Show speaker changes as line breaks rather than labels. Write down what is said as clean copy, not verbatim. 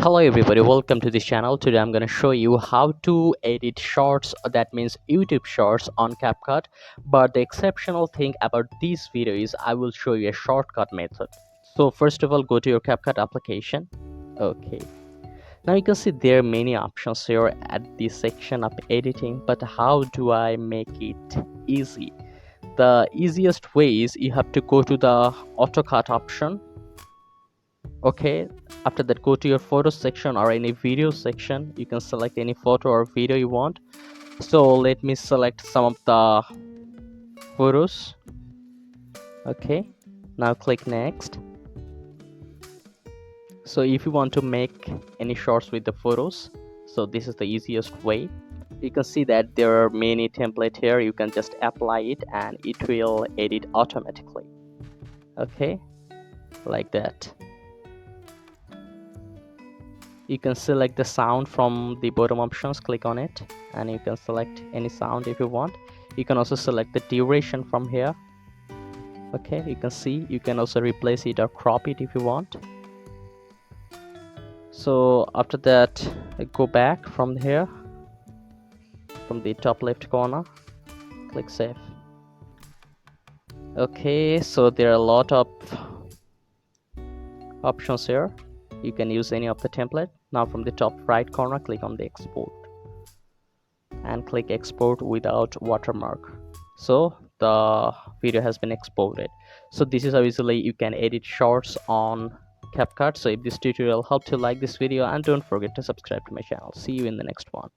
Hello everybody, welcome to this channel. Today I'm going to show you how to edit shorts, that means YouTube shorts on Capcut. But the exceptional thing about this video is I will show you a shortcut method. So first of all, go to your Capcut application. Okay, now you can see there are many options here at this section of editing, but how do I make it easy? The easiest way is you have to go to the AutoCut option. Okay, after that go to your photo section or any video section. You can select any photo or video you want. So let me select some of the photos. Okay, now click next. So if you want to make any shorts with the photos, so this is the easiest way. You can see that there are many templates here. You can just apply it and it will edit automatically. Okay, like that. You can select the sound from the bottom options, click on it, and you can select any sound if you want. You can also select the duration from here. Okay, you can see you can also replace it or crop it if you want. So after that, go back from here, from the top left corner, click save. Okay, so there are a lot of options here. You can use any of the template. Now from the top right corner, click on the export and click export without watermark. So the video has been exported. So this is how easily you can edit shorts on Capcut. So if this tutorial helped you, like this video and don't forget to subscribe to my channel. See you in the next one.